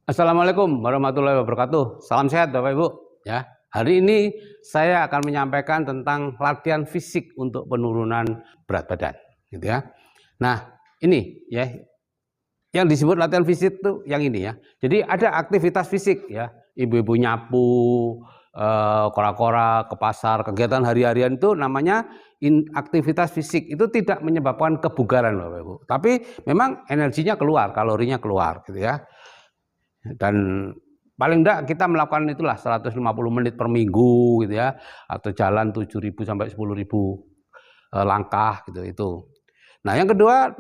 Assalamualaikum warahmatullahi wabarakatuh. Salam sehat Bapak Ibu. Ya, hari ini saya akan menyampaikan tentang latihan fisik untuk penurunan berat badan, gitu ya. Nah, ini ya yang disebut latihan fisik itu yang ini ya. Jadi ada aktivitas fisik ya, ibu-ibu nyapu, kora-kora ke pasar, kegiatan hari-harian itu namanya aktivitas fisik. Itu tidak menyebabkan kebugaran Bapak Ibu, tapi memang energinya keluar, kalorinya keluar, gitu ya. Dan paling enggak kita melakukan itulah 150 menit per minggu gitu ya, atau jalan 7.000 sampai 10.000 langkah gitu itu. Nah, yang kedua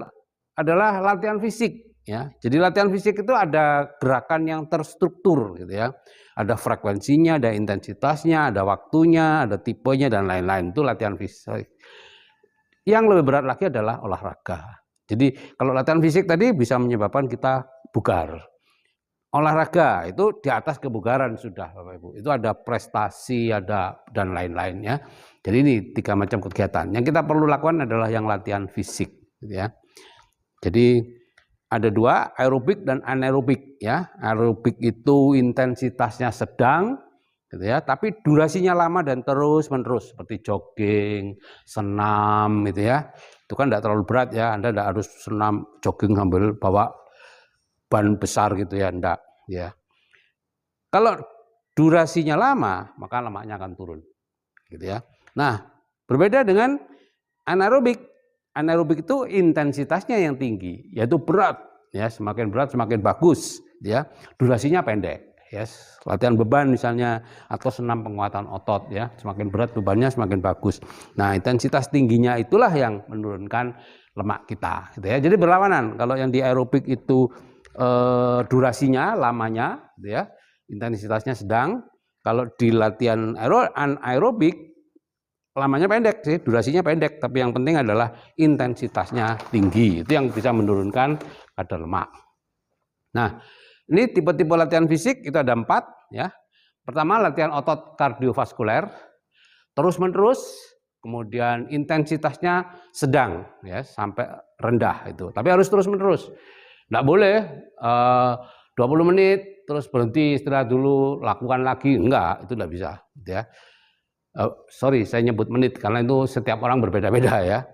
adalah latihan fisik ya. Jadi latihan fisik itu ada gerakan yang terstruktur gitu ya. Ada frekuensinya, ada intensitasnya, ada waktunya, ada tipenya dan lain-lain. Itu latihan fisik. Yang lebih berat lagi adalah olahraga. Jadi kalau latihan fisik tadi bisa menyebabkan kita bugar. Olahraga itu di atas kebugaran sudah Bapak Ibu. Itu ada prestasi, ada dan lain-lainnya. Jadi ini 3 macam kegiatan. Yang kita perlu lakukan adalah yang latihan fisik gitu ya. Jadi ada 2, aerobik dan anaerobik ya. Aerobik itu intensitasnya sedang gitu ya, tapi durasinya lama dan terus-menerus seperti jogging, senam gitu ya. Itu kan tidak terlalu berat ya. Anda tidak harus senam jogging sambil bawa ban besar gitu ya, enggak ya. Kalau durasinya lama, maka lemaknya akan turun gitu ya. Nah, berbeda dengan anaerobik. Anaerobik itu intensitasnya yang tinggi, yaitu berat ya, semakin berat semakin bagus ya. Durasinya pendek ya. Latihan beban misalnya atau senam penguatan otot ya, semakin berat bebannya semakin bagus. Nah, intensitas tingginya itulah yang menurunkan lemak kita gitu ya. Jadi berlawanan. Kalau yang di aerobik itu durasinya lamanya gitu ya, intensitasnya sedang. Kalau di latihan anaerobik lamanya pendek sih, durasinya pendek, tapi yang penting adalah intensitasnya tinggi. Itu yang bisa menurunkan kadar lemak. Nah, ini tipe-tipe latihan fisik itu ada 4 ya. Pertama latihan otot kardiovaskuler, terus-menerus, kemudian intensitasnya sedang ya sampai rendah itu. Tapi harus terus-menerus. Nggak boleh 20 menit terus berhenti istirahat dulu, lakukan lagi. Enggak, itu nggak bisa gitu ya. Sorry, saya nyebut menit karena itu setiap orang berbeda-beda ya.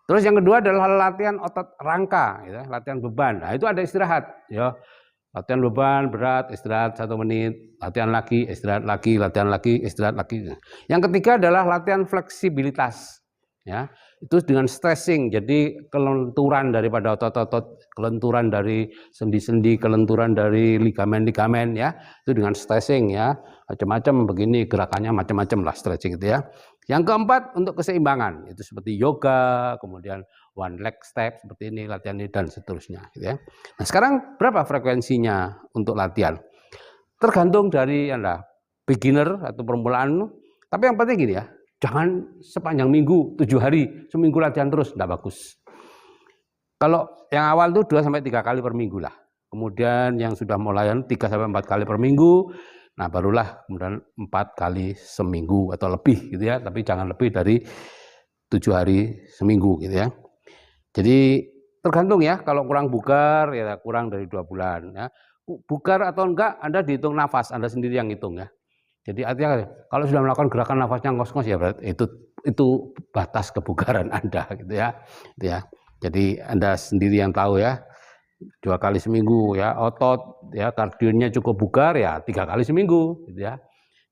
Terus yang kedua adalah latihan otot rangka, ya, latihan beban. Nah, itu ada istirahat, ya. Latihan beban berat, istirahat 1 menit, latihan lagi, istirahat lagi, latihan lagi, istirahat lagi. Yang ketiga adalah latihan fleksibilitas, ya. Itu dengan stretching, jadi kelenturan daripada otot-otot, kelenturan dari sendi-sendi, kelenturan dari ligamen-ligamen, ya. Itu dengan stretching, ya. Macam-macam begini gerakannya, macam-macam lah stretching itu ya. Yang keempat untuk keseimbangan, itu seperti yoga, kemudian one leg step seperti ini latihan ini dan seterusnya gitu ya. Nah, sekarang berapa frekuensinya untuk latihan? Tergantung dari Anda, beginner atau permulaan. Tapi yang penting gini ya, jangan sepanjang minggu 7 hari, seminggu latihan terus, enggak bagus. Kalau yang awal tuh 2 sampai 3 kali per minggu lah. Kemudian yang sudah mulai 3 sampai 4 kali per minggu, nah barulah kemudian 4 kali seminggu atau lebih gitu ya, tapi jangan lebih dari 7 hari seminggu gitu ya. Jadi tergantung ya, kalau kurang bugar ya kurang dari 2 bulan ya. Bugar atau enggak Anda dihitung nafas, Anda sendiri yang hitung ya. Jadi artinya kalau sudah melakukan gerakan nafasnya ngos-ngos ya berarti itu batas kebugaran Anda gitu ya. Gitu ya. Jadi Anda sendiri yang tahu ya. 2 kali seminggu ya, otot ya kardionya cukup bugar ya 3 kali seminggu gitu ya.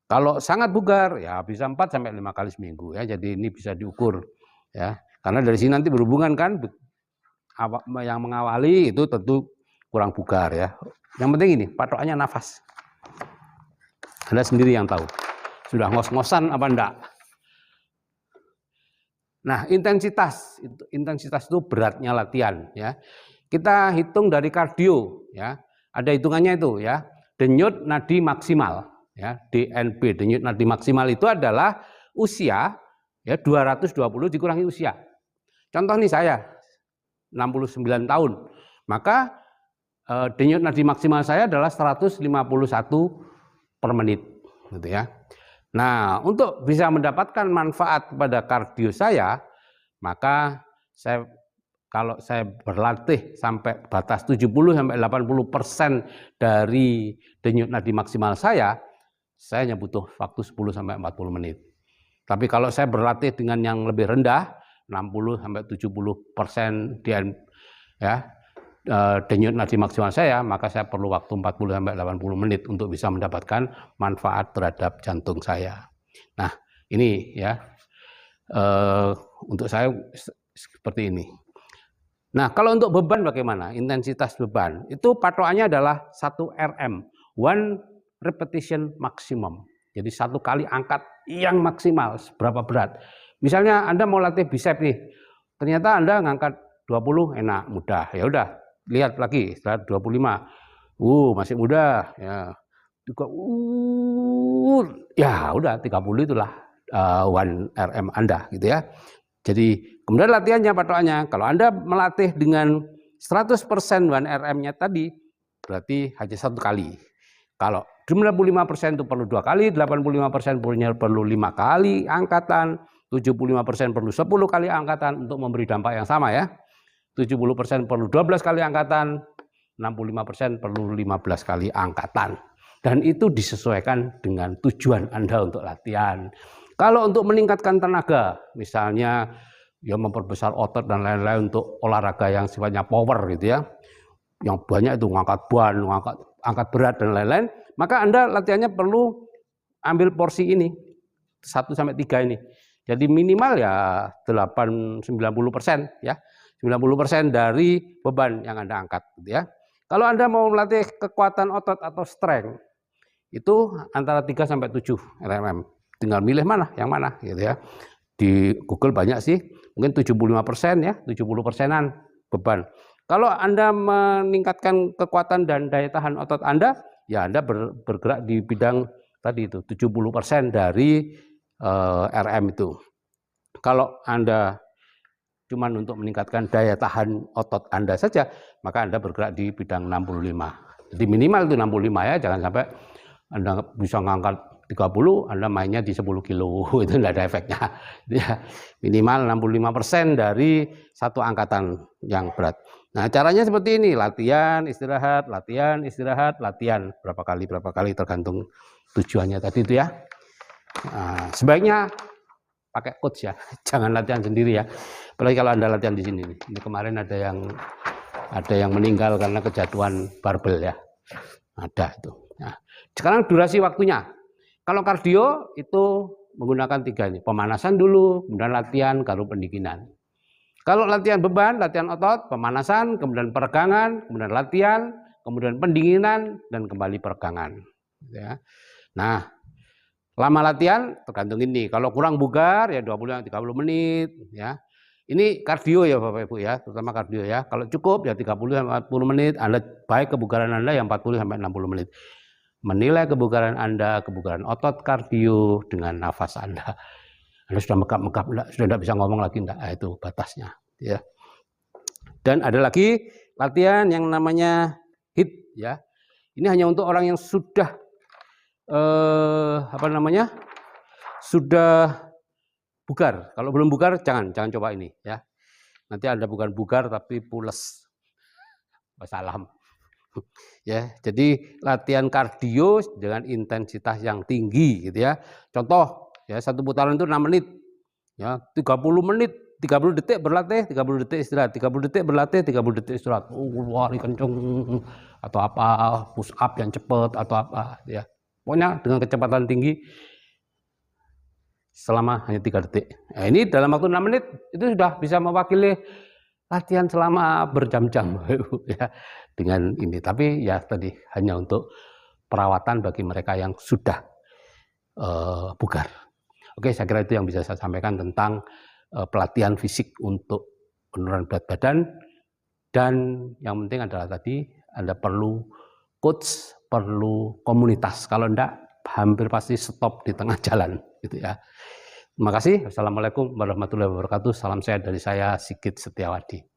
Kalau sangat bugar ya bisa 4 sampai 5 kali seminggu ya. Jadi ini bisa diukur ya. Karena dari sini nanti berhubungan kan yang mengawali itu tentu kurang bugar ya. Yang penting ini patokannya nafas. Anda sendiri yang tahu. Sudah ngos-ngosan apa enggak? Nah, intensitas itu beratnya latihan ya. Kita hitung dari kardio ya. Ada hitungannya itu ya. Denyut nadi maksimal ya, DNB, denyut nadi maksimal itu adalah usia ya 220 dikurangi usia. Contoh nih saya 69 tahun. Maka denyut nadi maksimal saya adalah 151 per menit gitu ya. Nah, untuk bisa mendapatkan manfaat pada kardio saya, maka saya kalau saya berlatih sampai batas 70-80% dari denyut nadi maksimal saya hanya butuh waktu 10-40 menit. Tapi kalau saya berlatih dengan yang lebih rendah, 60-70% denyut nadi maksimal saya, maka saya perlu waktu 40-80 menit untuk bisa mendapatkan manfaat terhadap jantung saya. Nah, ini ya untuk saya seperti ini. Nah, kalau untuk beban bagaimana? Intensitas beban itu patokannya adalah 1 RM, 1 repetition maximum. Jadi 1 kali angkat yang maksimal seberapa berat. Misalnya Anda mau latih bicep nih, ternyata Anda ngangkat 20 enak, mudah. Ya udah, lihat lagi setelah 25. Masih mudah ya. Ya udah 30 itulah 1 RM Anda gitu ya. Jadi kemudian latihannya patokannya, kalau Anda melatih dengan 100% 1 RM-nya tadi, berarti hanya 1 kali. Kalau 95% itu perlu 2 kali, 85% perlu 5 kali angkatan, 75% perlu 10 kali angkatan untuk memberi dampak yang sama ya. 70% perlu 12 kali angkatan, 65% perlu 15 kali angkatan. Dan itu disesuaikan dengan tujuan Anda untuk latihan. Kalau untuk meningkatkan tenaga, misalnya ya memperbesar otot dan lain-lain untuk olahraga yang sifatnya power gitu ya, yang banyak itu ngangkat ban, angkat berat dan lain-lain, maka Anda latihannya perlu ambil porsi ini 1-3 ini. Jadi minimal ya 90% ya, 90% dari beban yang Anda angkat gitu ya. Kalau Anda mau melatih kekuatan otot atau strength, itu antara 3-7 RM. Tinggal milih mana, yang mana gitu ya. Di Google banyak sih, mungkin 75% ya, 70%-an beban. Kalau Anda meningkatkan kekuatan dan daya tahan otot Anda, ya Anda bergerak di bidang tadi itu, 70% dari RM itu. Kalau Anda cuman untuk meningkatkan daya tahan otot Anda saja, maka Anda bergerak di bidang 65. Jadi minimal itu 65 ya, jangan sampai Anda bisa ngangkat 30, Anda mainnya di 10 kilo, itu tidak ada efeknya. Ya, minimal 65% dari 1 angkatan yang berat. Nah, caranya seperti ini, latihan, istirahat, latihan, istirahat, latihan. Berapa kali tergantung tujuannya tadi itu ya. Nah, sebaiknya pakai coach ya, jangan latihan sendiri ya. Apalagi kalau Anda latihan di sini. Ini kemarin ada yang meninggal karena kejatuhan barbel ya. Ada itu. Nah, sekarang durasi waktunya. Kalau kardio itu menggunakan 3 ini, pemanasan dulu, kemudian latihan, baru pendinginan. Kalau latihan beban, latihan otot, pemanasan, kemudian peregangan, kemudian latihan, kemudian pendinginan, dan kembali peregangan. Ya. Nah, lama latihan tergantung ini. Kalau kurang bugar ya 20-30 menit. Ya. Ini kardio ya Bapak Ibu ya, terutama kardio ya. Kalau cukup ya 30-40 menit. Anda baik kebugaran Anda yang 40-60 menit. Menilai kebugaran Anda, kebugaran otot kardio dengan nafas Anda. Anda sudah megap-megap, sudah tidak bisa ngomong lagi, enggak, itu batasnya. Ya. Dan ada lagi latihan yang namanya HIIT ya. Ini hanya untuk orang yang sudah sudah bugar. Kalau belum bugar jangan coba ini ya. Nanti Anda bukan bugar tapi pules. Wassalam. Ya, jadi latihan kardio dengan intensitas yang tinggi gitu ya. Contoh ya, 1 putaran itu 6 menit. Ya, 30 menit, 30 detik berlatih, 30 detik istirahat, 30 detik berlatih, 30 detik istirahat. Lari kenceng atau apa, push up yang cepat atau apa ya. Pokoknya dengan kecepatan tinggi selama hanya 3 detik. Nah, ini dalam waktu 6 menit itu sudah bisa mewakili latihan selama berjam-jam ya dengan ini. Tapi ya tadi hanya untuk perawatan bagi mereka yang sudah bugar. Oke, saya kira itu yang bisa saya sampaikan tentang pelatihan fisik untuk penurunan berat badan. Dan yang penting adalah tadi Anda perlu coach, perlu komunitas. Kalau enggak hampir pasti stop di tengah jalan gitu ya. Terima kasih. Assalamualaikum warahmatullahi wabarakatuh. Salam sehat dari saya, Sigit Setiawadi.